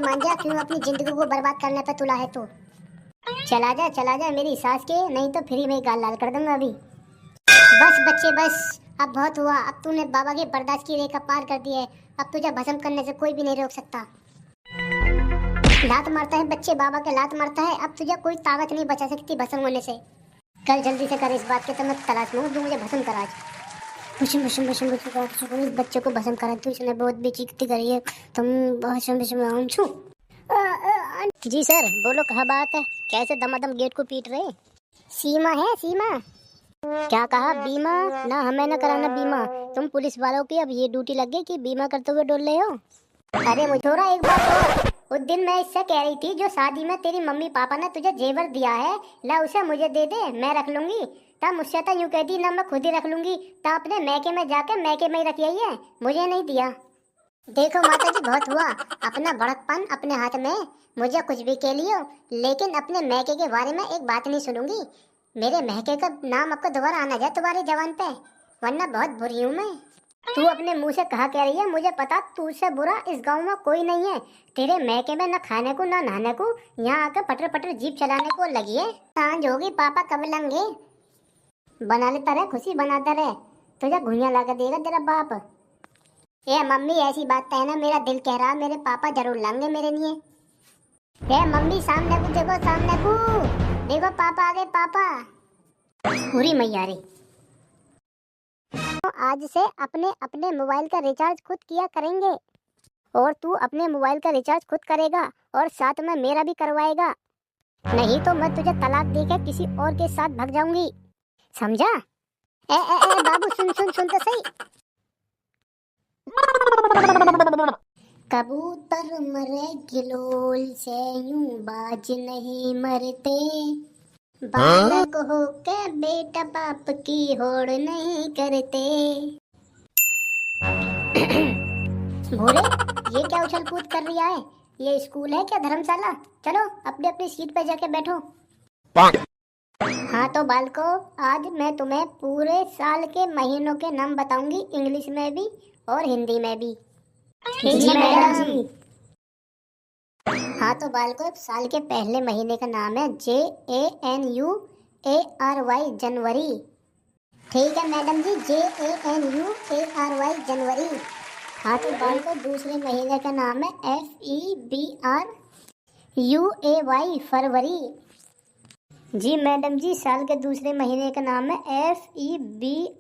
मान जा, क्यों अपनी जिंदगी को बर्बाद करने पे तुला है तू। चला जा मेरी सास के, नहीं तो फ्री में गाल लाल कर दूंगा अभी। बस बच्चे बस, अब बहुत हुआ। अब तूने बाबा की बर्दाश्त की रेखा पार कर दी है। अब तुझे भस्म करने से कोई भी नहीं रोक सकता। लात मारता है बच्चे, बाबा के लात मारता है। अब तुझे कोई ताकत नहीं बचा सकती भस्म होने से। कल जल्दी से कर इस बात के, तो मैं तलाश लूँ तू मुझे भस्म करा। भस्म भस्म भस्म भस्म इस बच्चे को भस्म करा तू, इसने बहुत बेइज्जती करी है। तुम भस्म भस्म आऊं छू। जी सर, बोलो कहाँ बात है, कैसे दमादम गेट को पीट रहे। सीमा है सीमा। क्या कहा, बीमा? ना हमें ना कराना बीमा। तुम पुलिस वालों की अब ये ड्यूटी लग गई कि बीमा करते हुए डोल रहे हो। अरे मुझोरा एक बात और, उस दिन मैं इससे कह रही थी जो शादी में तेरी मम्मी पापा ने तुझे जेवर दिया है, ला उसे मुझे दे दे, मैं रख लूंगी। तब मुझसे तो यूं कहती ना मैं खुद ही रख लूंगी, तब अपने मैके में जाके मैके में ही रख आई है, मुझे नहीं दिया। देखो माता जी, बहुत हुआ। अपना बड़कपन अपने हाथ में, मुझे कुछ भी कह लियो, लेकिन अपने मैके के बारे में एक बात नहीं सुनूंगी। मेरे महके का नाम आपको दोबारा आना जाए तुम्हारी जवान पे, वरना बहुत बुरी हूँ मैं। तू अपने मुंह से कहा कह रही है, मुझे पता तुझसे बुरा इस गांव में कोई नहीं है। तेरे मैके में न खाने को न नहाने को, यहाँ आकर पटर पटर जीप चलाने को लगी है। सांझ होगी पापा कब लंगे, बना लेता रहे खुशी बनाता रहे, तुझे घुइयां ला कर देगा तेरा बाप। ए मम्मी ऐसी बात है ना, मेरा दिल कह रहा मेरे पापा जरूर लाएंगे मेरे लिए। ए मम्मी सामने को देखो, सामने को देखो, पापा आ गए पापा। पूरी मैया रे। तो आज से अपने अपने मोबाइल का रिचार्ज खुद किया करेंगे, और तू अपने मोबाइल का रिचार्ज खुद करेगा और साथ में मेरा भी करवाएगा, नहीं तो मैं तुझे तलाक देकर किसी और के साथ भाग जाऊंगी, समझा? ए बाबू सुन सुन सुन तो सही। कबूतर मरे गिलोल से, यूं बाज नहीं मरते। बालक हो के बेटा बाप की होड़ नहीं करते। भोरे, ये क्या उछल कूद कर रही है? ये स्कूल है क्या धर्मशाला? चलो अपनी अपनी सीट पे जाके बैठो। हाँ तो बालको, आज मैं तुम्हें पूरे साल के महीनों के नाम बताऊंगी, इंग्लिश में भी और हिंदी में भी। ठीक है मैडम जी। हाँ तो बालको, साल के पहले महीने का नाम है JANUARY, जनवरी। ठीक है मैडम जी, JANUARY, जनवरी। हाँ तो बालको, दूसरे महीने का नाम है FEBRUAY, फरवरी। जी मैडम जी, साल के दूसरे महीने का नाम है FEBRUAY,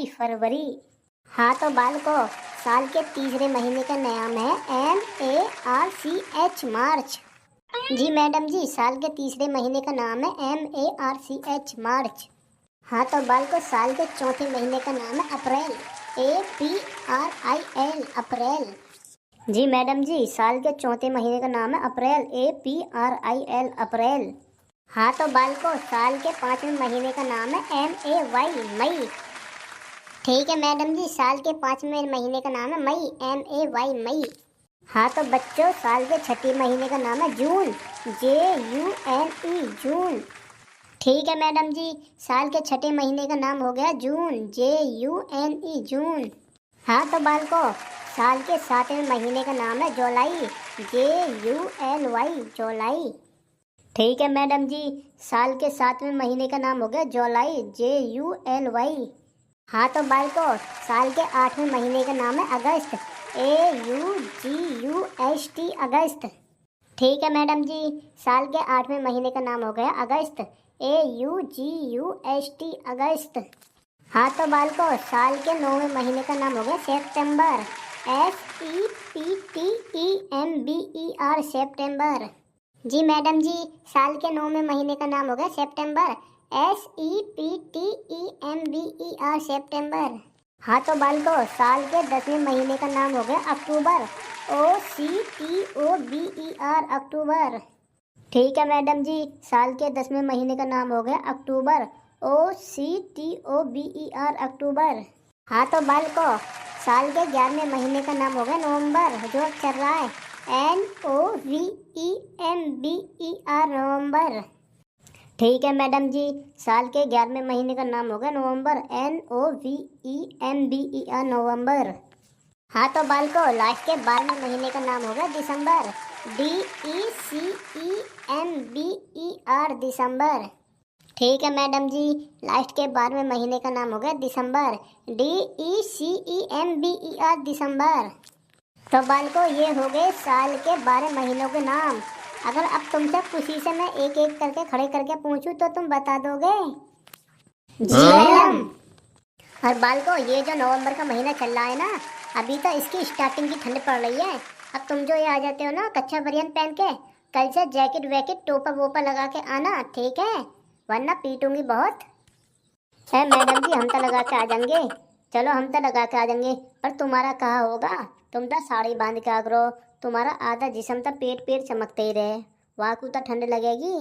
फरवरी। हाँ तो बालको, साल के तीसरे महीने का नाम है MARCH, मार्च। जी मैडम जी, साल के तीसरे महीने का नाम है MARCH, मार्च। हाँ तो बालको, साल के चौथे महीने का नाम है अप्रैल, APRIL, अप्रैल। जी मैडम जी, साल के चौथे महीने का नाम है अप्रैल, APRIL, अप्रैल। हाँ तो बालको, साल के पांचवें महीने का नाम है MAY, मई। ठीक है मैडम जी, साल के पांचवें महीने का नाम है मई, MAY, मई। हाँ तो बच्चों, साल के छठे महीने का नाम है जून, JUNE, जून। ठीक है मैडम जी, साल के छठे महीने का नाम हो गया जून, JUNE, जून। हाँ तो बालको, साल के सातवें महीने का नाम है जुलाई, JULY, जुलाई। ठीक है मैडम जी, साल के सातवें महीने का नाम हो गया जुलाई, JULY। हाँ तो बालको, साल के आठवें महीने का नाम है अगस्त, AUGUST, अगस्त। ठीक है मैडम जी, साल के आठवें महीने का नाम हो गया अगस्त, AUGUST, अगस्त। हाँ तो बालको, साल के नौवें महीने का नाम हो गया सितंबर, SEPTEMBER, सितंबर। जी मैडम जी, साल के नौवें महीने का नाम हो गया सितंबर, SEPTEMBER, सितंबर। हाँ तो बालको, साल के 10वें महीने का नाम हो गया अक्टूबर, OCTOBER, अक्टूबर। ठीक है मैडम जी, साल के 10वें महीने का नाम हो गया अक्टूबर, OCTOBER, अक्टूबर। हाँ तो बालको, साल के 11वें महीने का नाम हो गया नवंबर, जो चल रहा है, NOVEMBER, नवंबर। ठीक है मैडम जी, साल के 11वें महीने का नाम हो गया नवंबर, NOVEMBER, नवंबर। हाँ तो बालको, लास्ट के 12वें महीने का नाम होगा दिसंबर। DECEMBER, दिसंबर। ठीक है मैडम जी, लास्ट के 12वें महीने का नाम हो गया दिसंबर। DECEMBER, दिसंबर। तो बालको, ये हो गए साल के 12 महीनों के नाम। अगर अब तुमसे खुशी से मैं एक एक करके खड़े करके पूछूं तो तुम बता दोगे? जी मैडम। और बालको, ये जो नवंबर का महीना चल रहा है ना, अभी तो इसकी स्टार्टिंग की ठंड पड़ रही है। अब तुम जो ये आ जाते हो ना कच्चा बनियान पहन के, कल से जैकेट वैकेट टोपा वोपा लगा के आना, ठीक है? वरना पीटूंगी बहुत। है मैडम जी, हम तो लगा के आ जाएंगे। चलो हम तो लगा के आ जाएंगे, पर तुम्हारा कहाँ होगा? तुम तो साड़ी बांध के आ करो, तुम्हारा आधा जिस्म तो पेट पेट चमकते ही रहे, वहाँ को तो ठंड लगेगी।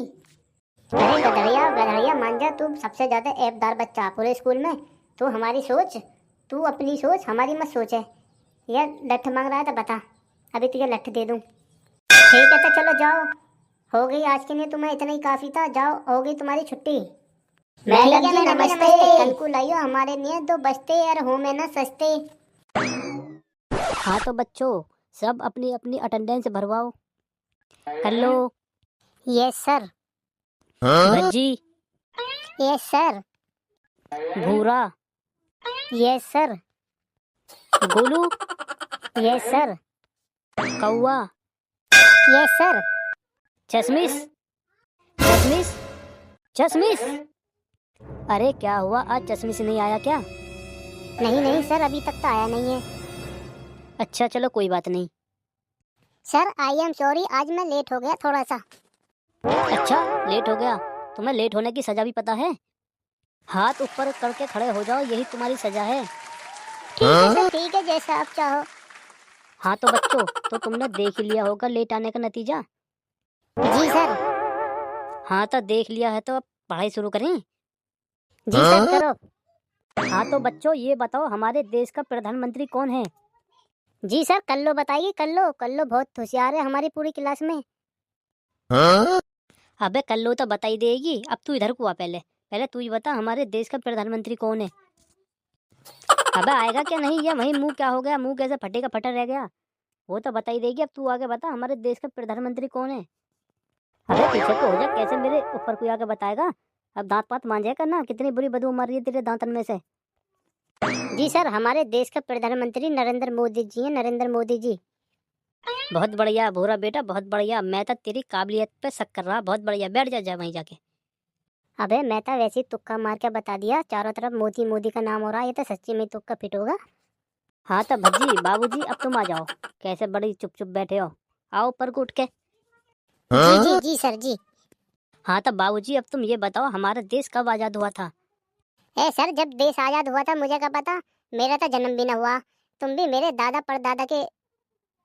अरे गधड़िया गधड़िया, मान जा, तू सबसे ज्यादा ऐपदार बच्चा पूरे स्कूल में। तू हमारी सोच, तू अपनी सोच, हमारी मत सोचे। यार लठ मांग रहा है तो बता, अभी तुझे लठ दे दूं। ठीक है तो चलो जाओ, हो गई आज के लिए तुम्हें इतना ही काफी था। जाओ, हो गई तुम्हारी छुट्टी। मैडम जी नमस्ते। कल को लाइयो हमारे लिए 2 बस्ते यार, हो में ना सस्ते। हाँ तो बच्चों, सब अपनी अपनी अटेंडेंस भरवाओ। कर लो। Yes sir. Bhajji, yes sir. Bhura, yes sir. Golu, yes sir. Kauwa, yes sir. Chashmish, Chashmish, Chashmish. अरे क्या हुआ, आज चश्मिश नहीं आया क्या? नहीं नहीं सर, अभी तक तो आया नहीं है। अच्छा चलो कोई बात नहीं। सर आई एम सॉरी, आज मैं लेट हो गया थोड़ा सा। अच्छा लेट हो गया? तुम्हें लेट होने की सजा भी पता है? हाथ ऊपर करके खड़े हो जाओ, यही तुम्हारी सजा है। ठीक है सर, ठीक है, जैसा आप चाहो। हाँ तो बच्चों, तो तुमने देख ही लिया होगा लेट आने का नतीजा। जी सर। हाँ तो देख लिया है तो अब पढ़ाई शुरू करें। जी सर करो। हाँ तो बच्चों, ये बताओ हमारे देश का प्रधानमंत्री कौन है? जी सर कल्लो बताइए, कल्लो। कल्लो बहुत होशियार है हमारी पूरी क्लास में। अबे कल्लू तो बता ही देगी, अब तू इधर को आ। पहले पहले तू ही बता हमारे देश का प्रधानमंत्री कौन है। अबे आएगा क्या नहीं, या वही मुंह क्या हो गया, मुंह कैसे फटे का फटा रह गया? वो तो बता ही देगी, अब तू आगे बता हमारे देश का प्रधानमंत्री कौन है। अबे पीछे को हो जा, कैसे मेरे ऊपर कोई आके बताएगा? अब दांत पात मांझे करना, कितनी बुरी बदबू मार रही है तेरे दांतन में से। जी सर, हमारे देश का प्रधानमंत्री नरेंद्र मोदी जी हैं, नरेंद्र मोदी जी। बहुत बढ़िया भूरा बेटा, बहुत बढ़िया। मैं तो तेरी काबिलियत पे शक कर रहा। बहुत बढ़िया, बैठ जा वहीं जाके। अबे मैं तो वैसे ही तुक्का मार के बता दिया, चारों तरफ मोदी मोदी का नाम हो रहा है, ये तो सच्ची में तुक्का फिट होगा। हाँ तो भज्जी बाबूजी, अब तुम आ जाओ। कैसे बड़ी चुप चुप बैठे हो, आओ ऊपर को उठ के। जी जी जी सर जी। हाँ तो बाबूजी, अब तुम ये बताओ हमारा देश कब आजाद हुआ था? सर, जब देश आजाद हुआ था मुझे क्या पता, मेरा तो जन्म भी न हुआ। तुम भी मेरे दादा परदादा के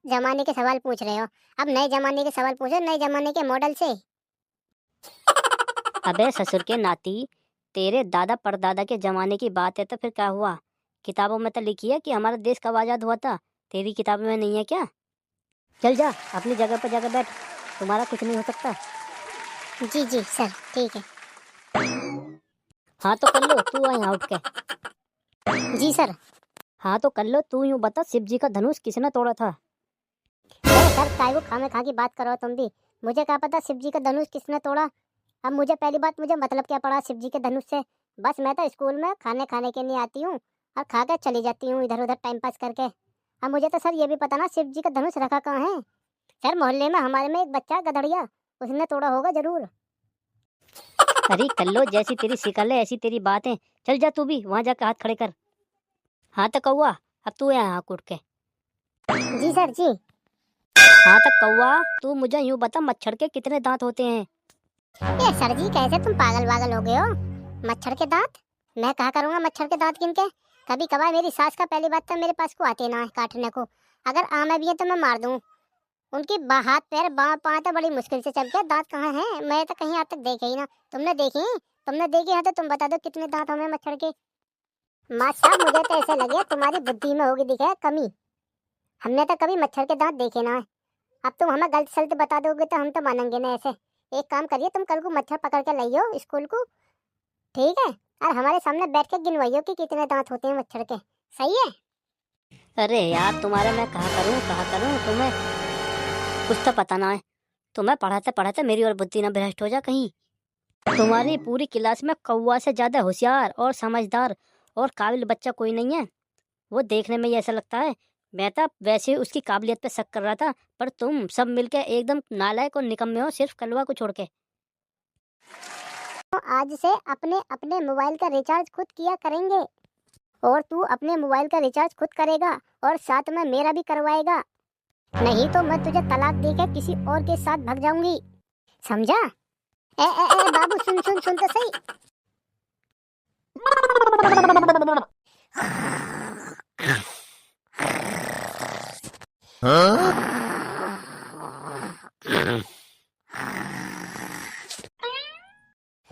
जमाने के सवाल पूछ रहे हो। अब नए जमाने के सवाल पूछो, नए जमाने के मॉडल से। अबे ससुर के नाती, तेरे दादा परदादा के जमाने की बात है तो फिर क्या हुआ? किताबों में तो लिखी है कि हमारा देश कब आजाद हुआ था। तेरी किताब में नहीं है क्या? चल जा अपनी जगह पर जाकर बैठ, तुम्हारा कुछ नहीं हो सकता। जी जी सर ठीक है। हाँ तो कर लो, तू आ यहाँ उठ के। जी सर। हाँ तो कर लो, तू यूँ बता शिव जी का धनुष किसने तोड़ा था? सर काय को खामे खा की बात करो तुम भी, मुझे क्या पता शिव जी का धनुष किसने तोड़ा। अब मुझे पहली बात, मुझे मतलब क्या पड़ा शिव जी के धनुष से? बस मैं तो स्कूल में खाने खाने के लिए आती हूँ और खा कर चली जाती हूँ इधर उधर टाइम पास करके। अब मुझे तो सर ये भी पता ना शिव जी का धनुष रखा कहाँ है। सर मोहल्ले में हमारे में एक बच्चा गधड़िया, उसने तोड़ा होगा जरूर। अरे कल्लो, जैसी तेरी शिकल है ऐसी तेरी बात है। चल जा तू भी वहाँ जाकर हाथ खड़े कर। हाँ तो कौआ, अब तू यहाँ उठ के। जी सर जी। हाँ तो कौआ, तू मुझे यूँ बता मच्छर के कितने दांत होते हैं? ये सर जी कैसे तुम पागल वागल हो गए हो? मच्छर के दांत? मैं कहा करूंगा मच्छर के दांत गिन के। कभी कभार मेरी सास का पहली बात तो मेरे पास को आते ना है काटने को। अगर आमे भी है तो मैं मार दूं। उनकी हाथ पैर बाँ पाँव तो बड़ी मुश्किल से चलते हैं, दांत कहाँ हैं? मैं तो कहीं आज तक देखे ही ना। तुमने देखे? तुमने देखे हैं तो तुम बता दो कितने दांत हमें मच्छर के। माँ साहब मुझे तो ऐसे लगे तुम्हारी बुद्धि में होगी दिखा है कमी। हमने तो कभी मच्छर के दांत देखे ना है। अब तुम हमें गलत सलत बता दोगे तो हम तो मानेंगे ना ऐसे। एक काम करिए, तुम कल को मच्छर पकड़ के लाइयो स्कूल को, ठीक है? और हमारे सामने बैठ के गिनवाइयो कि कितने दांत होते हैं मच्छर के। सही है? अरे यार तुम्हारे मैं कहा करूँ तुम्हें कुछ तो पता ना है। तुम्हें पढ़ाते पढ़ाते मेरी और बुद्धि ना भ्रष्ट हो जा कहीं। तुम्हारी पूरी क्लास में कौवा से ज्यादा होशियार और समझदार और काबिल बच्चा कोई नहीं है। वो देखने में ही ऐसा लगता है। मैं तो वैसे ही उसकी काबिलियत पे शक कर रहा था, पर तुम सब मिलके एकदम नालायक और निकम्मे हो, सिर्फ कलवा को छोड़ के। तो आज से अपने अपने मोबाइल का रिचार्ज खुद किया करेंगे, और तू अपने मोबाइल का रिचार्ज खुद करेगा और साथ में मेरा भी करवाएगा। नहीं तो मैं तुझे तलाक देके किसी और के साथ भाग जाऊंगी, समझा? ए बाबू, सुन सुन सुन तो सही।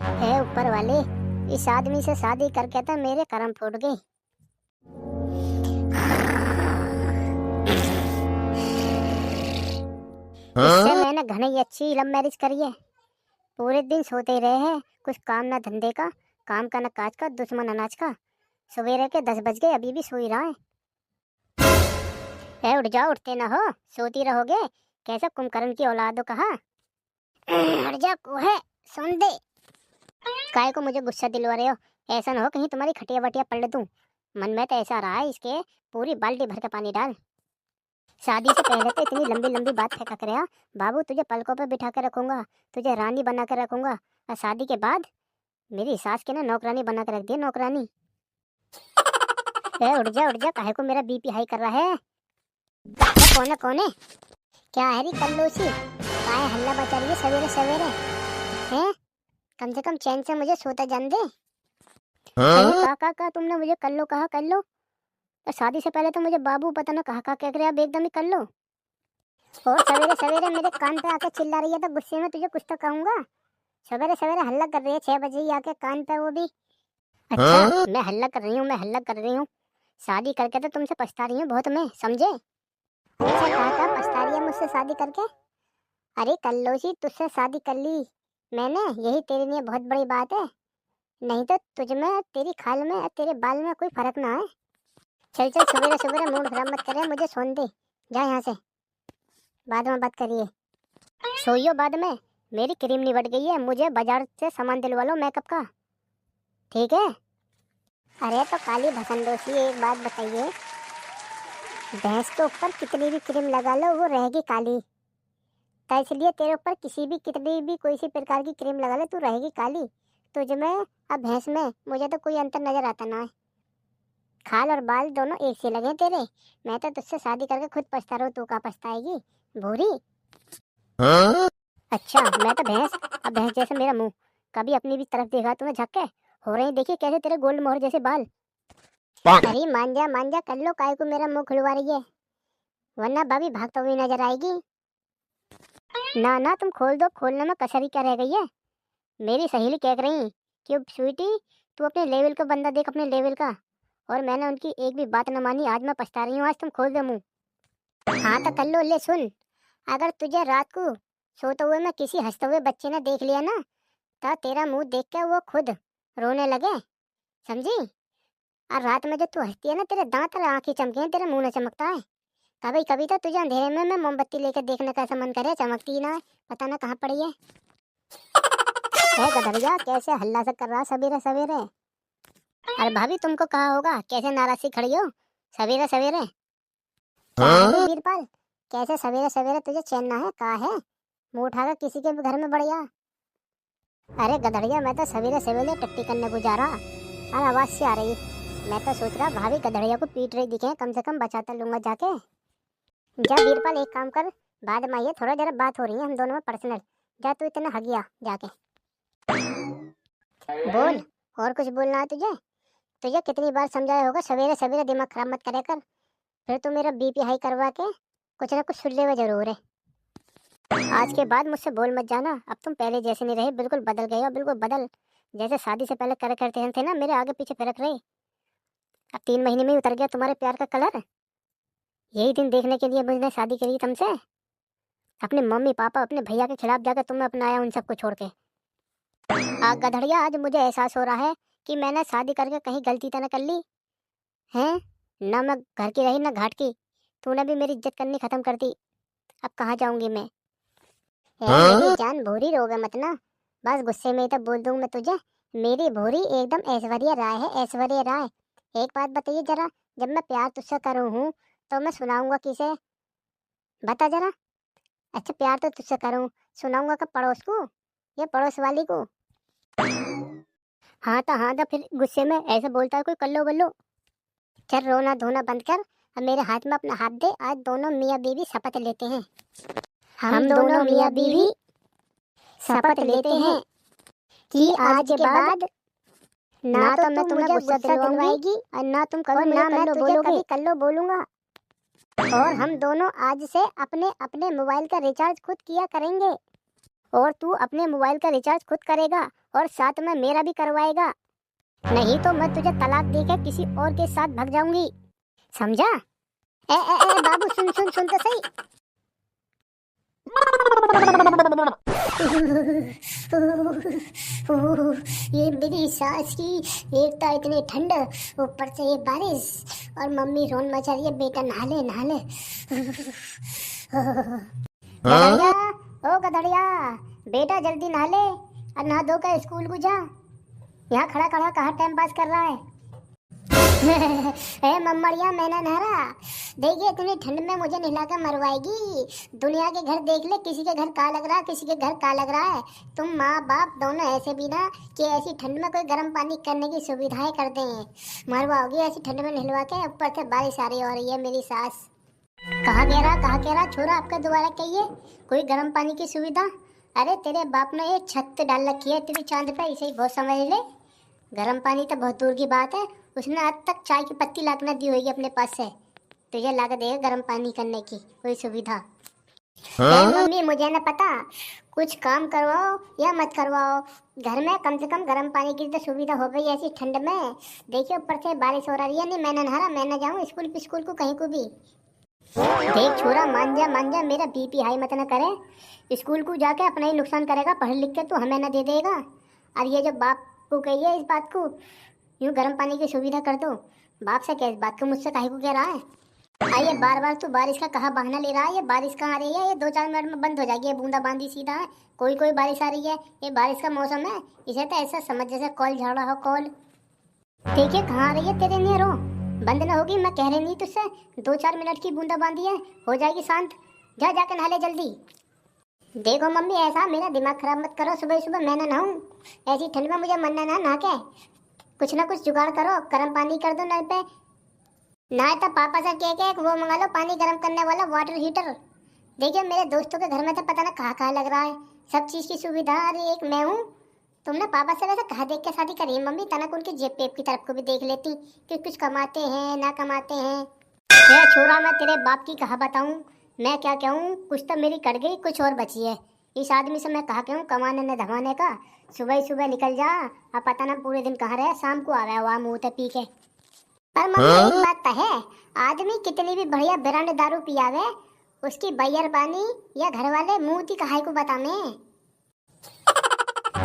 हे ऊपर वाले, इस आदमी से शादी करके तो मेरे कर्म फूट गए। इससे मैंने घनी अच्छी लव मैरिज करी है। पूरे दिन सोते ही रहे हैं, कुछ काम ना धंधे का, काम का ना काज का, दुश्मन अनाज का। सवेरे के 10 बज गए, अभी भी सो ही रहा है। उठ जाओ, उठते ना हो, सोती रहोगे। कैसे कुंभकर्ण की औलाद हो कहा। हट जा है, सुन दे। काय को मुझे गुस्सा दिलवा रहे हो? ऐसा ना हो कहीं तुम्हारी खटिया वटिया पलट दूं। मन में तो ऐसा रहा है, इसके पूरी बाल्टी भर के पानी डाल। शादी से पहले तो इतनी लंबी लंबी बात फेंका करे। बाबू, तुझे पलकों पे बिठा के रखूंगा, तुझे रानी बना के रखूंगा, और शादी के बाद मेरी सास के ना नौकरानी बना के रख दिया, नौकरानी। उठ जा उठ जा, काहे को मेरा बीपी हाई कर रहा है? कौन है? क्या है री कल्लूसी, काहे हल्ला बचा रही है सवेरे सवेरे? हैं, कम से कम चैन से मुझे सोता जान दे। का तुमने मुझे कल्लो कहा, कर लो। और शादी से पहले तो मुझे बाबू पता ना कहा क्या कर रहे, अब एकदम ही कर लो। और सवेरे सवेरे मेरे कान पे आके चिल्ला रही है, तो गुस्से में तुझे कुछ तो कहूंगा। सवेरे सवेरे हल्ला कर रही है 6 बजे ही आके कान पे, वो भी। अच्छा, मैं हल्ला कर रही हूँ। शादी करके तो तुमसे पछता रही हूँ बहुत, मैं समझे। अच्छा, कहा पछता रही है मुझसे शादी करके? अरे कल्लोशी, तुझसे शादी कर ली मैंने, यही तेरे लिए बहुत बड़ी बात है। नहीं तो तुझ में, तेरी खाल में और तेरे बाल में कोई फर्क ना है। चल चल, सवेरे सवेरे मूड खराब मत करे, मुझे सोने दे। जा यहाँ से, बाद में बात करिए। सोइयो बाद में। मेरी क्रीम निबट गई है, मुझे बाजार से सामान दिलवा लो मेकअप का, ठीक है? अरे तो काली भसंडोसी, एक बात बताइए, भैंस के ऊपर कितनी भी क्रीम लगा लो वो रहेगी काली। तो इसलिए तेरे ऊपर किसी भी, कितनी भी, कोई सी प्रकार की क्रीम लगा ले, तू रहेगी काली। तुझ में अब भैंस में मुझे तो कोई अंतर नजर आता ना है। खाल और बाल दोनों एक से लगे तेरे। मैं तो तुझसे शादी करके खुद पछता रहा हूँ, तू का पछताएगी भूरी? अच्छा, मैं तो भैंस, अब भैंस जैसे मेरा मुंह, कभी अपनी भी तरफ देखा तूने झक के? हो रही देखिए कैसे तेरे गोल्ड मोहर जैसे बाल। अरे मान जा कर लो, काय को मेरा मुंह खुलवा रही है, वरना भाभी भागते हुए नजर आएगी। ना ना, तुम खोल दो, खोलने में कसर ही क्या रह गई है? मेरी सहेली कह रही कि स्वीटी, तू अपने लेवल का बंदा देख, अपने लेवल का। और मैंने उनकी एक भी बात न मानी, आज मैं पछता रही हूँ। आज तुम खोल दो मुंह। हाँ तो कर लो, ले सुन। अगर तुझे रात को सोते हुए में किसी हंसते हुए बच्चे ने देख लिया ना, तो तेरा मुंह देख के वो खुद रोने लगे, समझी? और रात में जब तू हंसती है ना, तेरे दांत और आंखें चमके हैं, तेरा मुंह न चमकता है। कभी कभी तो तुझे अंधेरे में मैं मोमबत्ती लेकर देखने का ऐसा मन करे, चमकती ही ना है, पता ना कहाँ पड़ी है। गधरिया, कैसे हल्ला से कर रहा सवेरे सवेरे? अरे भाभी, तुमको कहा होगा कैसे नाराज सी खड़ी हो सवेरे सवेरे? वीरपाल, कैसे सवेरे सवेरे तुझे चैन ना है? कहा है मुंह उठाकर किसी के भी घर में बढ़िया? अरे गधड़िया, मैं तो सवेरे सवेरे टट्टी करने को जा रहा और आवाज से आ रही। मैं तो सोच रहा भाभी गधड़िया को पीट रही दिखे, कम से कम बचाता लूंगा जाके। जा वीरपाल, एक काम कर, बाद में आइए, थोड़ा जरा बात हो रही है हम दोनों में पर्सनल। जा तू इतना हगिया जाके बोल। और कुछ बोलना है तुझे? तुझे कितनी बार समझाया होगा सवेरे सवेरे दिमाग खराब मत करे कर, फिर तू मेरा बीपी हाई करवा के कुछ ना कुछ सुन ले जरूर है। आज के बाद मुझसे बोल मत जाना, अब तुम पहले जैसे नहीं रहे, बिल्कुल बदल गए हो, बिल्कुल बदल। जैसे शादी से पहले करे करते थे ना, मेरे आगे पीछे फिरक रहे, अब 3 महीने में ही उतर गया तुम्हारे प्यार का कलर। यही दिन देखने के लिए मुझने शादी करी तुमसे। अपने मम्मी पापा, अपने भैया के खिलाफ जाकर तुमने अपनाया उन सबको छोड़ के। गधड़िया, आज मुझे एहसास हो रहा है कि मैंने शादी करके कहीं गलती तो न कर ली है। ना मैं घर की रही ना घाट की। तूने भी मेरी इज्जत करनी खत्म कर दी। अब कहाँ जाऊंगी मैं? मेरी जान भूरी रोगे मत ना। बस गुस्से में ही तो बोल दूं मैं तुझे। मेरी भूरी एकदम ऐश्वर्या राय है, ऐश्वर्या राय। एक बात बताइए जरा, जब मैं प्यार तुझसे करूं हूं तो मैं सुनाऊंगा किसे? बता जरा। अच्छा, प्यार तो तुझसे करूं, सुनाऊंगा कब? पड़ोस को या पड़ोस वाली को? हाँ तो फिर गुस्से में ऐसे बोलता है कोई? कल्लो बल्लो। चल रोना धोना बंद कर, अब मेरे हाथ में अपना हाथ दे। आज दोनों मियाँ बीवी शपथ लेते हैं। हम दोनों मियाँ बीवी शपथ लेते हैं कि आज के बाद ना तो मैं तुम्हें गुस्सा दिलवाएगी और ना तुम कभी मुझे कल्लो बोलोगे। कल्लो बोलूंगा। और हम दोनों आज से अपने अपने मोबाइल का रिचार्ज खुद किया करेंगे। और तू अपने मोबाइल का रिचार्ज खुद करेगा और साथ में मेरा भी करवाएगा। नहीं तो मैं तुझे तलाक देकर किसी और के साथ भाग जाऊंगी, समझा? बाबू सुन सुन सुन तो सही। ये मेरी सास की, एक तो इतनी ठंड, ऊपर से ये बारिश, और मम्मी रोन मचा रही है बेटा नहा ले। गधड़िया, ओ गधड़िया, बेटा जल्दी नहा ले और नहा धो कर स्कूल को जा। यहाँ खड़ा खड़ा कहाँ टाइम पास कर रहा है? ए मम्मड़िया, मैंने नहरा। देखिए इतनी ठंड में मुझे नहलाकर मरवाएगी। दुनिया के घर देख ले, किसी के घर का लग रहा है, किसी के घर का लग रहा है। तुम माँ बाप दोनों ऐसे भी ना कि ऐसी ठंड में कोई गर्म पानी करने की सुविधाएं कर दें। मरवाओगी ऐसी ठंड में नहलवा के, ऊपर से बारिश आ रही हो रही है। मेरी सास कहाँ कह रहा छोरा आपका? दोबारा कहिए। कोई गर्म पानी की सुविधा? अरे तेरे बाप ने ये छत डाल रखी है तेरी चांद पे, इसे ही बहुत समझ ले। गर्म पानी तो बहुत दूर की बात है। उसने आज तक चाय की पत्ती ला के ना दी होगी अपने पास से। तुझे ला के देगा गर्म पानी करने की कोई सुविधा? मम्मी मुझे ना पता, कुछ काम करवाओ या मत करवाओ, घर में कम से कम गर्म पानी की तो सुविधा हो गई ऐसी ठंड में। देखिए ऊपर से बारिश हो रही है। नहीं मैं नहा, मैं ना जाऊँ स्कूल को कहीं को भी। देख छोरा, मान जा, मेरा बीपी हाई मत ना करे। स्कूल को जाके अपना ही नुकसान करेगा। पढ़ लिख के तो हमें ना दे देगा। और ये जो बाप को कहिए इस बात को, यूँ गर्म पानी की सुविधा कर दो। बाप से क्या इस बात को, मुझसे काहे को कह रहा है? आइए बार बार तू बारिश का कहाँ बहाना ले रहा है? ये बारिश कहाँ आ रही है? ये 2-4 मिनट में बंद हो जाएगी। ये बूंदाबांदी सीधा है। कोई बारिश आ रही है। ये बारिश का मौसम है। इसे तो ऐसा समझ जैसे कॉल झाड़ा हो कॉल। देखिए कहाँ आ रही है तेरे नियरो। बंद ना होगी, मैं कह रही नहीं तुझसे। 2-4 मिनट की बूंदाबांदी है, हो जाएगी शांत। जा जाकर नहा ले जल्दी। देखो मम्मी, ऐसा मेरा दिमाग खराब मत करो। सुबह सुबह मैं ना नहाऊं ऐसी ठंड में? मुझे मन ना नहा के। कुछ ना कुछ जुगाड़ करो, गर्म पानी कर दो नल पे। ना तो पापा से कह के वो मंगा लो पानी गर्म करने वाला वाटर हीटर। देखिए मेरे दोस्तों के घर में तो पता ना कहाँ लग रहा है सब चीज की सुविधा। अरे एक मैं हूँ। तुमने पापा से वैसे कहा देख के शादी करी है मम्मी? तनक उनकी जेब पेप की तरफ को भी देख लेती कि कुछ कमाते हैं ना कमाते हैं। ये छोरा, मैं तेरे बाप की कहा बताऊं? मैं क्या कहूँ, कुछ तो मेरी कट गई, कुछ और बची है। इस आदमी से मैं कहा कहूँ कमाने न धमाने का। सुबह ही सुबह निकल जा, अब पता ना पूरे दिन कहाँ रहे, शाम को आ गया वहाँ मुँह पी के। पर मम्मी एक बात तो है, आदमी कितनी भी बढ़िया ब्रांड दारू पियावे, उसकी बैरबानी या घर वाले मुँह ती कहाई को बताने।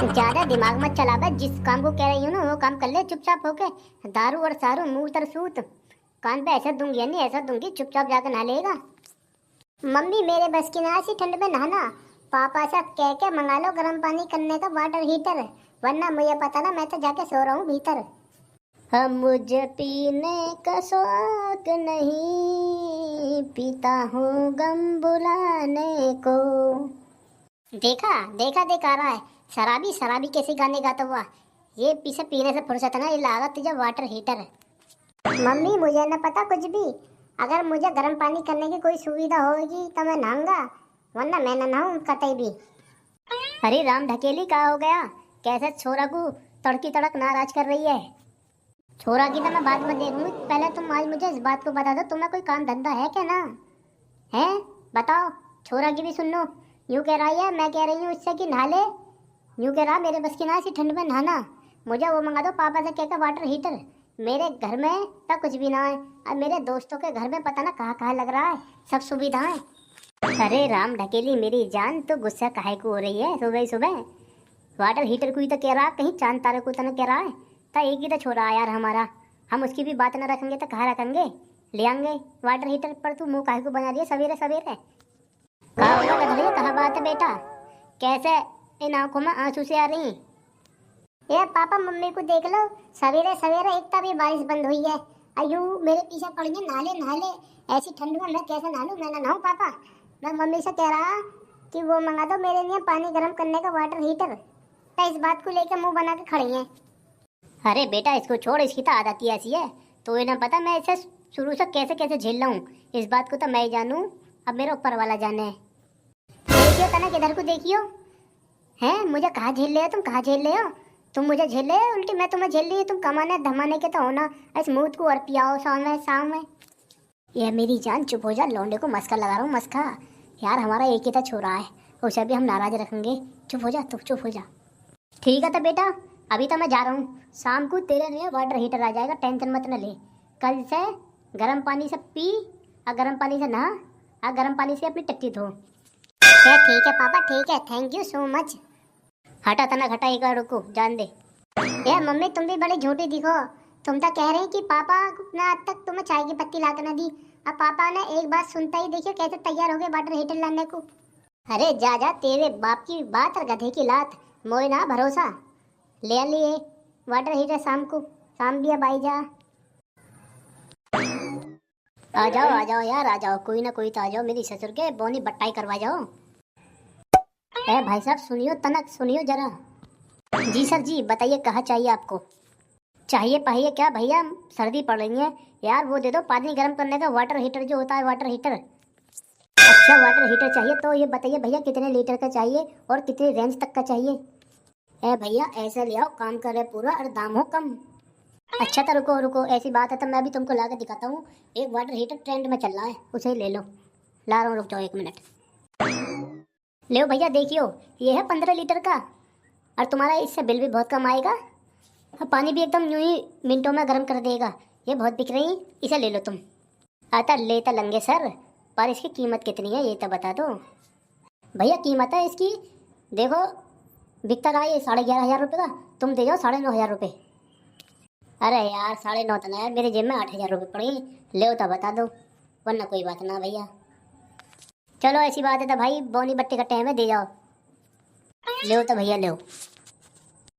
ज्यादा दिमाग मत चला बे। जिस काम को कह रही हूँ ना वो काम कर ले चुपचाप होके। दारू और सारू मुंह तर सूत। कान पे ऐसा दूंगी नहीं ऐसा दूंगी, चुपचाप जाकर नहा लेगा। मम्मी मेरे बस की ना ऐसी ठंड में नहाना। पापा से कह के मंगा लो गर्म पानी करने का वाटर हीटर, वरना मुझे पता ना मैं तो जाके सो रहा हूँ भीतर। हम मुझे पीने का शौक नहीं, पीता हूँ गम बुलाने को। देखा रहा है शराबी कैसे गाने गाता हुआ। ये पीछे पीने से फुर्सत ना, ये लागत तुझे वाटर हीटर। मम्मी मुझे ना पता कुछ भी। अगर मुझे गर्म पानी करने की कोई सुविधा होगी तो मैं नहाऊंगा, वरना मैं ना नहाऊं कतई भी। अरे राम ढकेली कहाँ हो गया? कैसे छोरा को तड़की तड़क नाराज कर रही है? छोरा की तो मैं बाद में देखूंगी, पहले तुम आज मुझे इस बात को बता दो, तुम्हें कोई काम धंधा है क्या ना है? बताओ। छोरा की भी सुन लो। यूँ कह रही है, मैं कह रही हूँ इससे कि नहा ले। यूँ कह रहा मेरे बस की ना ऐसी ठंड में नहाना। मुझे वो मंगा दो पापा से कहकर वाटर हीटर। मेरे घर में तो कुछ भी ना है, अब मेरे दोस्तों के घर में पता ना कहाँ लग रहा है सब सुविधाएं। अरे राम ढकेली मेरी जान, तो गुस्सा काहे को हो रही है सुबह सुबह? वाटर हीटर को ही तो कह रहा, कहीं चांद तारे को तो न कह रहा है। तो एक ही तो छोरा है यार हमारा, हम उसकी भी बात ना रखेंगे तो कहाँ रखेंगे? ले आएंगे वाटर हीटर, पर तू मुंह काहे को बना रही है सवेरे सवेरे? कहा होगा गधड़िया, कहा बात है बेटा? कैसे इन आंखों में आंसू से आ रही? ये पापा मम्मी को देख लो, सवेरे सवेरे एक तभी बारिश बंद हुई है, अयो मेरे पीछे पड़ गए नहाले नहाले। ऐसी ठंड में मैं कैसे नहा लूं? मैं ना नहाऊं पापा। मैं मम्मी से कह रहा कि वो मंगा दो मेरे लिए पानी गर्म करने का वाटर हीटर, तो इस बात को लेकर मुंह बना के खड़ी है। अरे बेटा इसको छोड़, इसकी तो आदत ही ऐसी है, तो ये ना पता मैं इसे शुरू से कैसे कैसे झेल रहा हूँ, इस बात को तो मैं ही जानू, अब मेरे ऊपर वाला जाने। देखियो तनक इधर को देखियो, हैं मुझे कहाँ झेल रहे हो तुम? कहाँ झेल रहे हो तुम? मुझे झेल रहे हो? उल्टी मैं तुम्हें झेल रही हूँ। तुम कमाने धमाने के तो हो ना, इस मुँह को और पियाओ शाम में। ये मेरी जान चुप हो जा, लौंडे को मस्का लगा रहा हूँ मस्का। यार हमारा एक ही तो छोरा है, उसे भी हम नाराज रखेंगे? चुप हो जा, तू चुप हो जा। ठीक है तो बेटा अभी तो मैं जा रहा हूँ, शाम को तेरे लिए वाटर हीटर आ जाएगा, टेंशन मत न ले। कल से गर्म पानी से पी और गर्म पानी से नहा और गर्म पानी से अपनी टट्टी धो। ठीक है पापा, ठीक है, थैंक यू सो मच। हटा तना घटा एक बार, रुको जान दे। ये मम्मी तुम भी बड़ी झूठी दिखो, तुम तो कह रही कि पापा ने आज तक तुम्हें चाय की पत्ती ला कर न दी, अब पापा ने एक बात सुनता ही देखियो कैसे तैयार हो गए वाटर हीटर लाने को। अरे जा जा, तेरे बाप की बात और गधे की लात, मोए ना भरोसा। ले लिए वाटर हीटर शाम को, शाम भी अब आई जा। आ जाओ यार आ जाओ, कोई ना कोई तो आ जाओ, मेरी ससुर के बोनी बट्टाई करवा जाओ। ए भाई साहब सुनियो, तनक सुनियो जरा। जी सर जी बताइए, कहाँ चाहिए आपको? चाहिए पाहिए क्या भैया, सर्दी पड़ रही है यार, वो दे दो पानी गर्म करने का वाटर हीटर जो होता है, वाटर हीटर। अच्छा वाटर हीटर चाहिए, तो ये बताइए भैया कितने लीटर का चाहिए और कितने रेंज तक का चाहिए? ए भैया ऐसे ले आओ, काम करे पूरा और दाम हो कम। अच्छा तो रुको रुको, ऐसी बात है तो मैं भी तुमको ला के दिखाता हूँ। एक वाटर हीटर ट्रेंड में चल रहा है, उसे ही ले लो। ला रहा हूँ, रुक जाओ 1 मिनट। ले भैया देखियो, ये है 15 लीटर का, और तुम्हारा इससे बिल भी बहुत कम आएगा और पानी भी एकदम यूं ही मिनटों में गर्म कर देगा। ये बहुत बिक रही, इसे ले लो तुम। आता ले तो लेंगे सर, पर इसकी कीमत कितनी है ये तो बता दो। भैया कीमत है इसकी, देखो बिकता रहा ये 11,500 रुपये का, तुम दे जाओ 9,500 रुपये। अरे यार 9.5 तो ना यार, मेरे जेब में 8,000 रुपये पड़ी, ले तो बता दो, वरना कोई बात ना भैया। चलो ऐसी बात है तो भाई बोनी बट्टे का टाइम है, दे जाओ। ले तो भैया ले।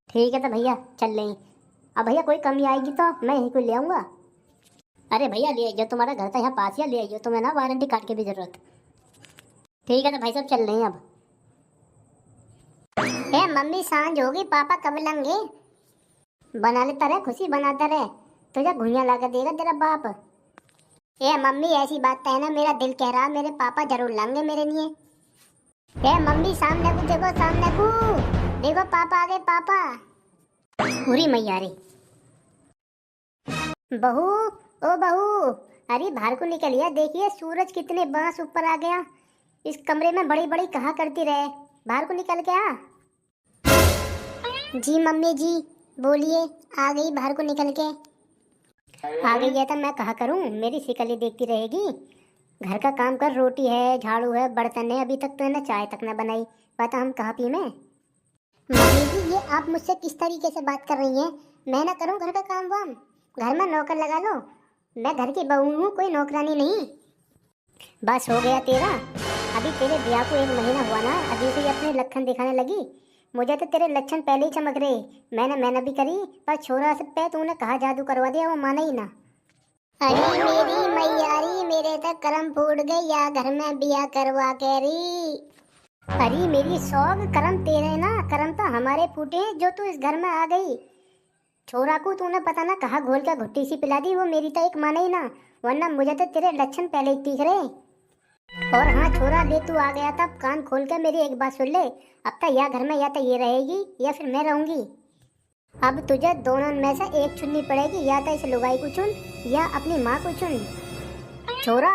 ठीक है तो भैया चल रही, अब भैया कोई कमी आएगी तो मैं यहीं को ले आऊँगा। अरे भैया ले आइयो, तुम्हारा घर तो यहाँ पास ही, ले आइयो, तुम्हें ना वारंटी कार्ड की भी जरूरत। ठीक है तो भाई साहब चल रहे हैं अब। ए मम्मी सांझ होगी, पापा कब लेंगे? बना लेता रहे, खुशी बनाता रहे, तुझे घुइयां ला कर देगा तेरा बाप। ए मम्मी ऐसी बात है ना, मेरा दिल कह रहा मेरे पापा जरूर लाएंगे मेरे लिए। ए मम्मी सामने को देखो, सामने को देखो, पापा आ गए पापा। पूरी मैया रे बहू, ओ बहू, अरे बाहर को निकलिए, देखिए सूरज कितने बांस ऊपर आ गया, इस कमरे में बड़ी बड़ी कहा करती रहे, बाहर को निकल के आ। जी मम्मी जी बोलिए, आ गई बाहर को निकल के। आ गई है तो मैं कहा करूं, मेरी शिकल ही देखती रहेगी। घर का काम कर, रोटी है, झाड़ू है, बर्तन है, अभी तक तो है ना चाय तक ना बनाई, पता हम कहाँ पी में। मम्मी जी ये आप मुझसे किस तरीके से बात कर रही हैं? मैं ना करूं घर का काम वाम? घर में नौकर लगा लो, मैं घर की बहू हूँ, कोई नौकरानी नहीं। बस हो गया तेरा, अभी तेरे ब्याह को 1 महीना हुआ ना, अभी से ही अपने लक्षण दिखाने लगी। मुझे तो तेरे लक्षण पहले ही चमक रहे, मैंने भी करी, पर छोरा से पे तूने कहा जादू करवा दिया, वो माना ही ना। अरे मेरी मैयारी, मेरे तो करम फूट गए, या घर में बिया करवा के री। अरे मेरी सौग, करम तेरे ना, करम तो हमारे फूटे जो तू इस घर में आ गई। छोरा को तूने पता ना कहा घोल के घुट्टी सी पिला दी, वो मेरी तो एक माना ही ना, वरना मुझे तो तेरे लक्षण पहले ही दिख रहे। और हाँ छोरा ले तू आ गया था, कान खोल के मेरी एक बात सुन ले, अब तो या घर में या तो ये रहेगी या फिर मैं रहूंगी। अब तुझे दोनों में से एक चुननी पड़ेगी, या तो इस लुगाई को चुन या अपनी माँ को चुन। छोरा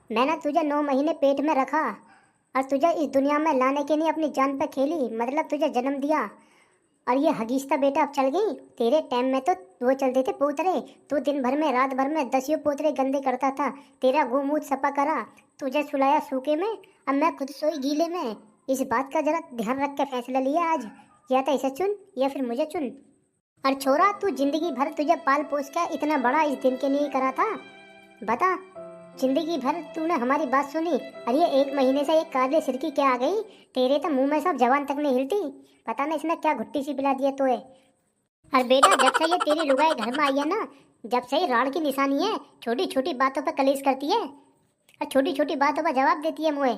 मैंने तुझे 9 महीने पेट में रखा और तुझे इस दुनिया में लाने के लिए अपनी जान पे खेली, मतलब तुझे जन्म दिया, और ये हगीस्ता बेटा अब चल गई। तेरे टाइम में तो वो चलते थे पोतरे, तू दिन भर में रात भर में 10 पोतरे गंदे करता था, तेरा गोमूत सपा करा, तुझे सुलाया सूखे में, अब मैं खुद सोई गीले में। इस बात का जरा ध्यान रख के फैसला लिया आज, या तो इसे चुन या फिर मुझे चुन। और छोरा तू जिंदगी भर तुझे पाल पोस के इतना बड़ा इस दिन के लिए करा था, बता, जिंदगी भर तूने हमारी बात सुनी और ये 1 महीने से एक काले सिर की क्या आ गई? तेरे तो मुंह में सब जवान तक नहीं हिलती। पता नहीं इसने क्या घुट्टी सी पिला दिया तोए। और बेटा, जब से ये तेरी लुगाई घर में आई है ना, जब से ही राड़ की निशानी है। छोटी छोटी बातों पर कलेश करती है और छोटी छोटी बातों पर जवाब देती है मुझे।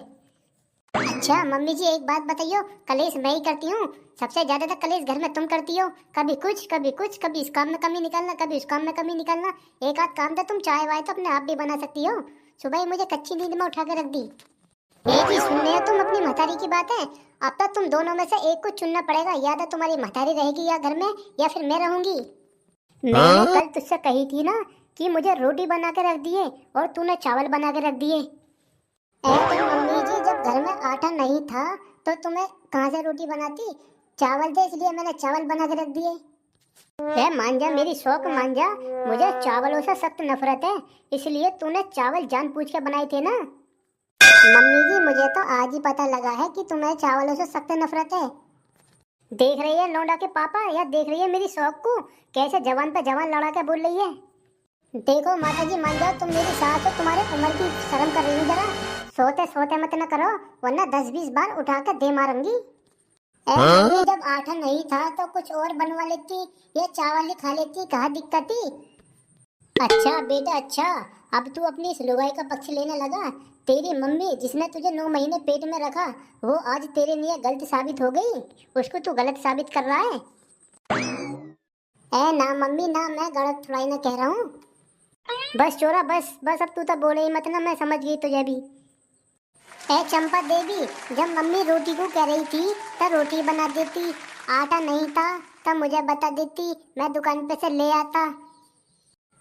अच्छा मम्मी जी, एक बात बताइयो, कलेश मैं ही करती हूँ? सबसे ज्यादा तो कलेश घर में तुम करती हो। कभी कुछ कभी कुछ, कभी इस काम में कमी निकालना, कभी उस काम में कमी निकालना। एक आध काम तो तुम चाय वाय तो अपने आप भी बना सकती हो। सुबह ही मुझे कच्ची नींद में उठा के रख दी। ये जी सुनने हो तुम अपनी महतारी की बात है? अब तक तुम दोनों में से एक को चुनना पड़ेगा। या तो तुम्हारी महतारी रहेगी या घर में, या फिर मैं रहूंगी। मैंने कल तुझसे कही थी ना कि मुझे रोटी बना के रख दिए और तूने चावल बना के रख दिए। ऐसे मम्मी जी, जब घर में आटा नहीं था तो तुम्हें कहाँ से रोटी बनाती? चावल थे इसलिए मैंने चावल बना के रख दिए। है मान जा मेरी शौक, मान जा। मुझे चावलों से सख्त नफरत है, इसलिए तूने चावल जानबूझ के बनाए थे ना। मम्मी जी, मुझे तो आज ही पता लगा है कि तुम्हें चावलों से सख्त नफरत है। देख रही है लौंडा के पापा, या देख रही है मेरी शौक को कैसे जवान पे जवान लड़ा के बोल रही है? देखो माता जी, मान जाओ, तुम मेरी सास हो, तुम्हारे उम्र की शर्म कर रही हो जरा। सोते सोते मत न करो, वरना 10-20 बार उठा कर दे मारूंगी। मम्मी, जब आटा नहीं था तो कुछ और बनवा लेती, ये चावल ही खा लेती, कहाँ दिक्कत थी? अच्छा बेटा अच्छा, अब तू अपनी इस लुगाई का पक्ष लेने लगा। तेरी मम्मी जिसने तुझे 9 महीने पेट में रखा, वो आज तेरे लिए गलत साबित हो गई। उसको तू गलत साबित कर रहा है। ए ना मम्मी ना, मैं गलत थोड़ा ही ना कह रहा हूँ। बस चोरा, बस बस, अब तू तो बोले ही मत ना, मैं समझ गई तुझे भी। ए चंपा देवी, जब मम्मी रोटी को कह रही थी तो रोटी बना देती। आटा नहीं था तो मुझे बता देती, मैं दुकान पे से ले आता।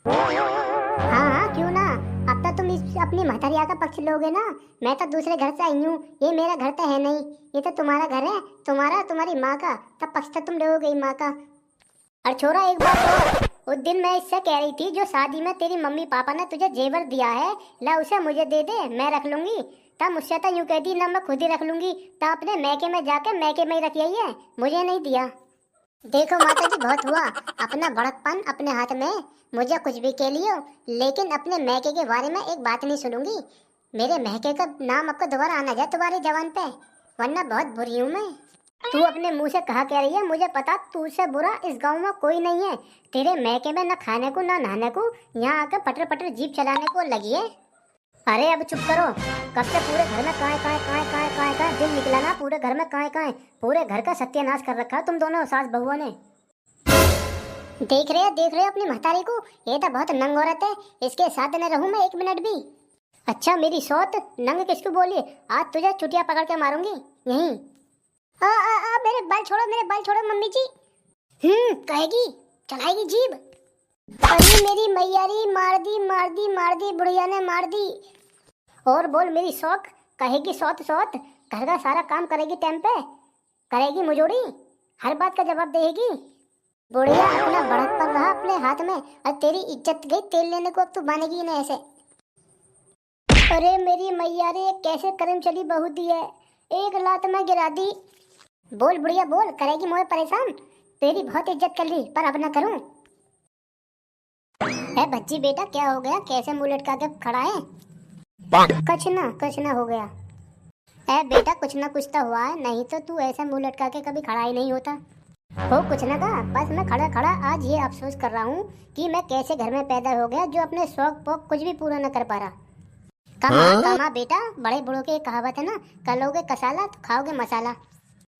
हाँ हाँ, क्यों ना। अब तो तुम इस अपनी महतरिया का पक्ष लोगे ना। मैं तो दूसरे घर से आई हूँ, ये मेरा घर तो है नहीं, ये तो तुम्हारा घर है। तुम्हारा, तुम्हारी माँ का तब पक्ष तो तुम लोगे माँ का। और छोरा एक बात और, उस दिन मैं इससे कह रही थी जो शादी में तेरी मम्मी पापा ने तुझे जेवर दिया है, ला उसे मुझे दे दे, मैं रख लूंगी। तब मुझसे तो यूं कहती ना, मैं खुद ही रख लूंगी। तो अपने मैके में जाके मैके में ही रख आई है, मुझे नहीं दिया। देखो माता जी, बहुत हुआ अपना भड़कपन अपने हाथ में। मुझे कुछ भी कह लियो, लेकिन अपने मैके के बारे में एक बात नहीं सुनूंगी। मेरे मैके का नाम आपको दोबारा आना जाए तुम्हारी जवान पे, वरना बहुत बुरी हूँ मैं। तू अपने मुंह से कहा कह रही है? मुझे पता तू से बुरा इस गांव में कोई नहीं है। तेरे मैके में न खाने को न नहाने को, यहाँ आकर पटर पटर जीप चलाने को लगी है। अरे अब चुप करो, कब से पूरे घर में काए काए काए काए काए काए दिन निकला ना, पूरे घर में काए काए, पूरे घर का सत्यानाश कर रखा तुम दोनों सास बहुओं ने। देख रहे हो अपनी महतारी को? ये तो बहुत नंग औरत है, इसके साथ न रहूं मैं 1 मिनट भी। अच्छा मेरी सौत, नंग किसको बोली? आज तुझे चुटिया पकड़ के मारूंगी यहीं। मेरे बाल छोड़ो, मेरे बाल छोड़ो मम्मी जी। कहेगी, चलाएगी जीभ। अरे मेरी मैयारी, मार दी मार दी मार दी, बुढ़िया ने मार दी। और बोल मेरी शौक, कहेगी सौत सौत, घर का सारा काम करेगी टाइम पे, करेगी मुजोड़ी, हर बात का जवाब देगी। बुढ़िया अपना बड़कपन रहा अपने हाथ में, और तेरी इज्जत गई तेल लेने को, अब तू बनेगी ना ऐसे। अरे मेरी मैया रे, कैसे करम चली बहू दी है, एक लात में गिरा दी। बोल बुढ़िया बोल, करेगी मुझे परेशान? तेरी बहुत इज्जत कर ली, पर अब ना करूं। है बच्ची बेटा, क्या हो गया? कैसे मुंह लटका के खड़ा है? कुछ ना हो गया। है बेटा, कुछ ना कुछ तो हुआ है, नहीं तो तू ऐसे मुंह लटका के कभी खड़ा ही नहीं होता। हो कुछ ना का, बस मैं खड़ा खड़ा आज ये अफसोस कर रहा हूँ कि मैं कैसे घर में पैदा हो गया जो अपने शौक पोक कुछ भी पूरा न कर पा रहा। कमा बेटा, बड़े बड़ों की कहावत है ना, कलोगे कसाला तो खाओगे मसाला।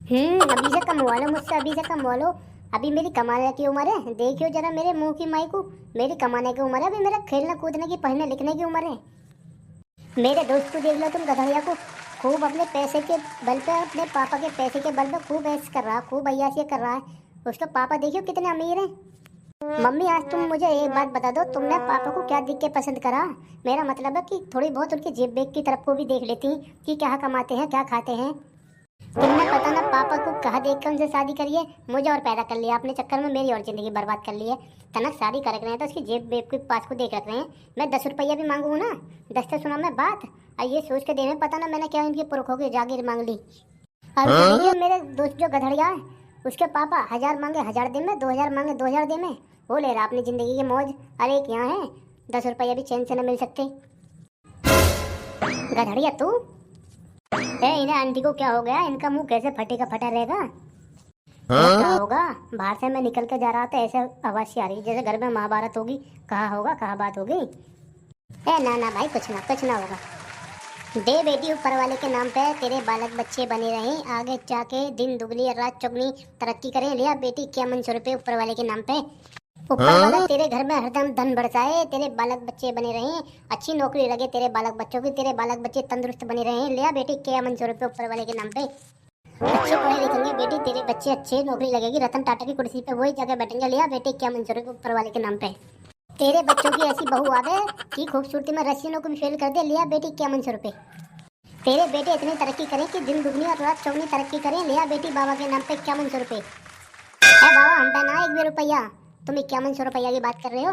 अभी से कमवा लो मुझसे, अभी से कमवा लो। अभी मेरी कमाने की उम्र है, देखियो जरा मेरे मुंह की माई को, मेरी कमाने की उम्र है, अभी मेरा खेलने कूदने की पढ़ने लिखने की उम्र है। मेरे दोस्त को देख लो तुम, गधड़िया को, खूब अपने पैसे के बल पे, अपने पापा के पैसे के बल पे खूब ऐश कर रहा, खूब अय्याशी कर रहा है। उसका पापा देखियो कितने अमीर हैं। मम्मी आज तुम मुझे एक बात बता दो, तुमने पापा को क्या देख के पसंद करा? मेरा मतलब है कि थोड़ी बहुत उनकी जेब बेग की तरफ को भी देख लेती कि क्या कमाते हैं, क्या खाते हैं। तुमने पता ना पापा को कहा देख कर उनसे शादी करिए, मुझे और पैदा कर लिया अपने चक्कर में, मेरी और जिंदगी बर्बाद कर ली है। तनक शादी कर रहे हैं तो उसकी जेब बेब के पास को देख रख रहे हैं। मैं 10 रुपया भी मांगू ना, 10 से सुना मैं बात, और ये सोच के दे में पता ना मैंने क्या इनके पुरखों की जागीर मांग ली। और देखिए मेरे दोस्त जो गधड़िया है, उसके पापा 1000 मांगे 1000 दे में, 2000 मांगे 2000 दे में, वो ले रहा अपनी जिंदगी की मौज। अरे एक यहाँ है 10 रुपया भी चैन से न मिल सकते? गधड़िया तू इन्हें आंटी को क्या हो गया? इनका मुंह कैसे फटे का फटा रहेगा? क्या होगा? बाहर से मैं निकल के जा रहा था, ऐसे आवाज सी आ रही जैसे घर में महाभारत होगी। कहाँ होगा, कहाँ बात होगी? ना ना भाई, कुछ ना होगा। दे बेटी, ऊपर वाले के नाम पे तेरे बालक बच्चे बने रहें, आगे जाके दिन दुगनी रात चौगनी तरक्की करें। लिया बेटी 51 रुपए ऊपर वाले के नाम पे। ऊपर वाला तेरे घर में हरदम धन बरसाए, तेरे बालक बच्चे बने रहें, अच्छी नौकरी लगे तेरे बालक बच्चों की, तेरे बालक बच्चे तंदुरुस्त बने रहें। लिया बेटी 51 रुपए ऊपर वाले के नाम पे। अच्छे पढ़े लिखेंगे बेटी, तेरे बच्चे अच्छे नौकरी लगेगी, रतन टाटा की कुर्सी पे वही जगह बैठेंगे। लिया बेटी 51 रुपए ऊपर वाले के नाम पे। तेरे बच्चों की ऐसी बहू आवे कि खूबसूरती में रस्सियों को भी फेल कर दे। लिया बेटी 51 रुपए। तेरे बेटे इतनी तरक्की करें कि दिन दुगनी और रात चौगनी तरक्की करें। लिया बेटी बाबा के नाम पे 51 रुपए। बाबा हम पे ना 1 रुपया, तुम 51 रुपया की बात कर रहे हो?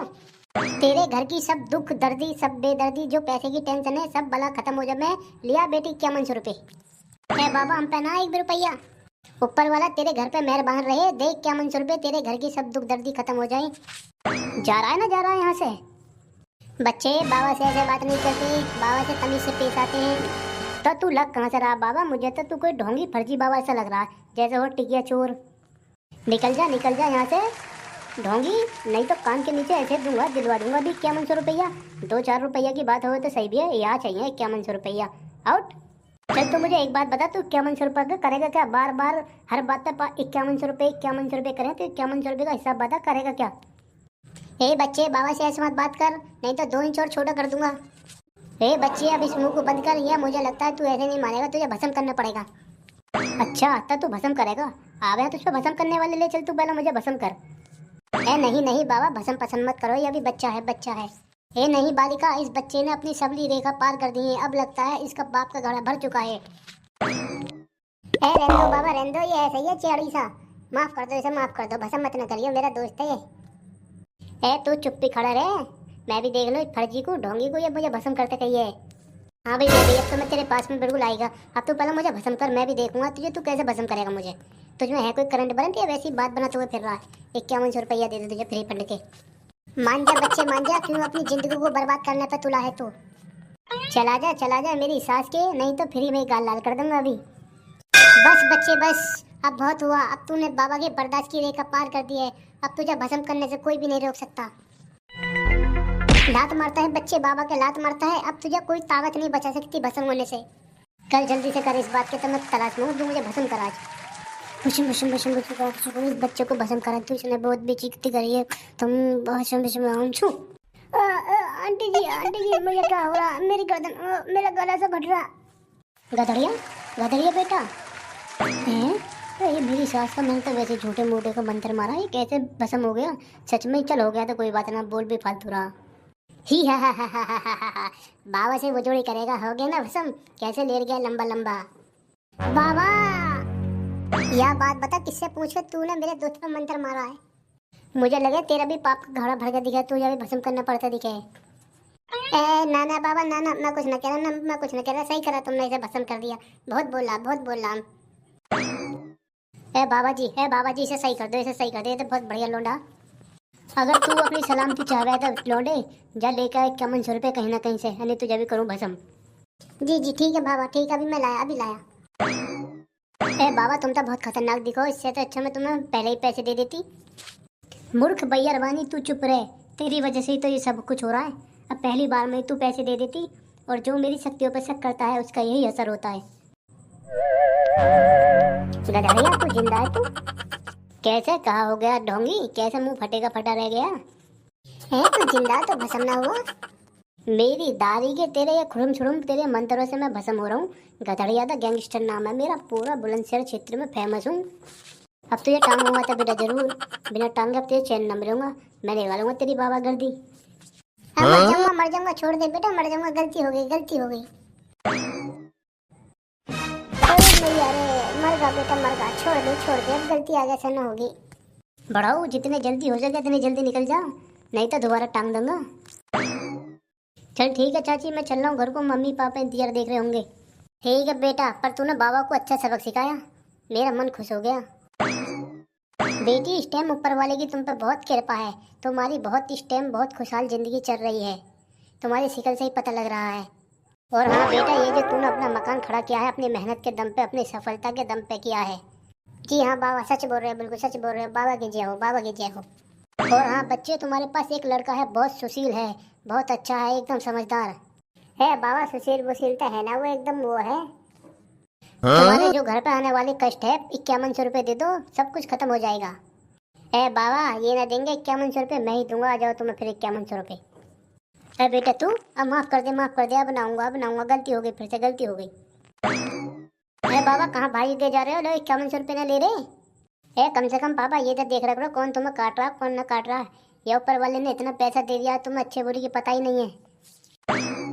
तेरे घर की सब दुख दर्दी, सब बेदर्दी, जो पैसे की टेंशन है, सब बला खत्म हो जाए। लिया बेटी 51 रुपए। बाबा हम पे ना 1 रुपया। ऊपर वाला तेरे घर पे मेहरबान रहे, दे 51 रुपए, तेरे घर की सब दुख दर्दी खत्म हो जाए। जा रहा है ना, जा रहा है यहाँ से? बच्चे बाबा से ऐसे बात नहीं करते, बाबा से तमीज से पेश आते हैं। तो तू लग कहाँ से रहा बाबा? मुझे तो तू कोई ढोंगी फर्जी बाबा ऐसा लग रहा है, जैसे वो टिकिया चोर। निकल जा यहाँ से ढोंगी, नहीं तो कान के नीचे ऐसे दूंगा, दिलवा दूंगा भी 51 रुपया। 2-4 रुपया की बात हो तो सही भी है, यहाँ चाहिए 51 रुपया। आउट। चल तू मुझे एक बात बता, तू 51 रुपये का करेगा क्या? बार बार हर बात पे 51 रुपये करें तो 51 रुपये का हिसाब बता, करेगा क्या? बच्चे बाबा से ऐसे मत बात कर, नहीं तो 2 इंच और छोटा कर दूंगा। बच्चे अब इस मुंह को बंद कर, यह मुझे लगता है तू ऐसे नहीं मानेगा, तुझे भस्म करना पड़ेगा। अच्छा तो तू भस्म करेगा? आ गया तुझ पे भस्म करने वाले, ले चल तू पहले मुझे भस्म कर। नहीं बाबा, भस्म पसंद मत करो, ये अभी बच्चा है। नहीं बालिका, इस बच्चे ने अपनी सबली रेखा पार कर दी है, अब लगता है इसका बाप का घड़ा भर चुका है। रहने दो बाबा, रहने दो, ये ऐसा ही है चेड़ी सा। माफ कर दो इसे, माफ कर दो, भस्म मत न करिए, मेरा दोस्त है ये। तू चुप्पी खड़ा रहे, मैं भी देख लो इस फर्जी को, ढोंगी को, ये मुझे भस्म करते कही है। हाँ भाई अब तो मैं तेरे पास में बिल्कुल आएगा। अब तू पहले मुझे भस्म कर, मैं भी देखूंगा तुझे, तू कैसे भस्म करेगा मुझे। तुझमें है कोई करंट बरंट या वैसी बात बनाते हुए फिर रहा है? 51 रुपया दे दे तुझे फ्री फंड के। मान जा बच्चे मान जा, क्यों अपनी जिंदगी को बर्बाद करने पे तुला है तू? चला जा मेरी सास के, नहीं तो फ्री में गाल लाल कर दूंगा अभी। बस बच्चे बस, अब बहुत हुआ, अब तूने बाबा के बर्दाश्त की रेखा पार कर दी है, अब तुझे भस्म करने से कोई भी नहीं रोक सकता। लात मारता है बच्चे, बाबा के लात मारता है, अब तुझे कोई ताकत नहीं बचा सकती भस्म होने से। कल जल्दी से कर इस बात के, तो मैं तलाश में हूँ, तू मुझे भस्म कर आज। इस बच्चे को भस्म करा, तू इसने बहुत बेइज्जती करी है, तुम आंटी जी मुझे क्या हो रहा? मेरी गर्दन, मेरा गला सा घट रहा। गधड़िया बेटा हैं? ये मेरी सास का, मैंने तो वैसे झूठे मूठे का मंत्र मारा, ये कैसे भस्म हो गया? सच में चल हो गया तो कोई बात ना, बोल भी फालतू रहा। ही हा बाबा से वो जोड़ी करेगा, हो गया ना भस्म? कैसे लेट गया लंबा लंबा। बाबा यह बात बता, किससे पूछ के तूने मेरे दोस्त पर मंत्र मारा है? मुझे लगे तेरा भी पाप का घड़ा भर के दिखा, तुझे भी भस्म करना पड़ता दिखे। ना बाबा ना, मैं कुछ न कह रहा, सही करा तुमने, इसे भस्म कर दिया। बहुत बोला। बाबा जी इसे सही कर दो, ये तो बहुत बढ़िया लोंडा। अगर तू अपनी सलामती चाह रहा है तो लौंडे जा लेकर 51 रुपये कहीं ना कहीं से, यानी तुझे भी करूँ भस्म। जी ठीक है बाबा, ठीक है, अभी लाया। बाबा तुम तो बहुत खतरनाक दिखो, इससे तो अच्छा मैं तुम्हें पहले ही पैसे दे देती। मूर्ख भैया रवानी, तू चुप रहे, तेरी वजह से ही तो ये सब कुछ हो रहा है। अब पहली बार में तू पैसे दे देती, और जो मेरी शक्तियों पर शक करता है उसका यही असर होता है। गधड़िया तू जिंदा है? तू कैसे कहा हो गया ढोंगी? कैसे मुंह फटेगा फटा रह गया है? तू जिंदा तो भस्म ना हुआ? मेरी दारी के तेरे या खुड़म छुड़म तेरे मंत्रों से मैं भस्म हो रहा हूँ। गधड़िया दा गैंगस्टर नाम है मेरा, पूरा बुलंदशहर क्षेत्र में फेमस हूँ। अब तुझे टांग हुआ था बेटा जरूर, बिना टांगे अब तुझे चैन न मिलूंगा, मैं निकालूंगा तेरी बाबा गर्दी। मर जाऊंगा, छोड़ दे बेटा, मर जाऊंगा, गलती हो गई। अरे मर गा बेटा, मर गा, छोड़ दे, अब गलती आगे से न होगी। बढ़ाओ, जितने जल्दी हो सके इतनी जल्दी निकल जा, नहीं तो दोबारा टांग दूंगा। चल ठीक है चाची, मैं चल रहा हूँ घर को, मम्मी पापा इंतजार देख रहे होंगे। ठीक है बेटा, पर तूने बाबा को अच्छा सबक सिखाया, मेरा मन खुश हो गया। बेटी स्टेम ऊपर वाले की तुम पे बहुत कृपा है। तुम्हारी बहुत स्टेम बहुत खुशहाल जिंदगी चल रही है। तुम्हारी शिकल से ही पता लग रहा है। और हाँ बेटा, ये जो तूने अपना मकान खड़ा किया है अपनी मेहनत के दम पे, अपनी सफलता के दम पे किया है। जी हाँ बाबा, सच बोल रहे हैं, बिल्कुल सच बोल रहे हैं। बाबा की जय हो, बाबा की जय हो। और हाँ बच्चे, तुम्हारे पास एक लड़का है, बहुत सुशील है, बहुत अच्छा है, एकदम समझदार है। बाबा सुशील वसील तो है ना, वो एकदम वो है। तुम्हारे जो घर पे आने वाले कष्ट है, 5100 रुपये दे दो, सब कुछ खत्म हो जाएगा। है बाबा, ये ना देंगे 5100 रुपये, मैं ही दूंगा। आ जाओ तुम्हें फिर 5100 रुपये। अरे बेटा तू अब माफ कर दे, माफ कर दे। अब बनाऊंगा, गलती हो गई, फिर से गलती हो गई। अरे बाबा कहाँ भाई के जा रहे हो? लो 5100 रुपये ना ले रहे। कम से कम पापा ये तो देख रहा करो कौन तुम्हें काट रहा कौन ना काट रहा। ये ऊपर वाले ने इतना पैसा दे दिया, तुम्हें अच्छे बुरी की पता ही नहीं है।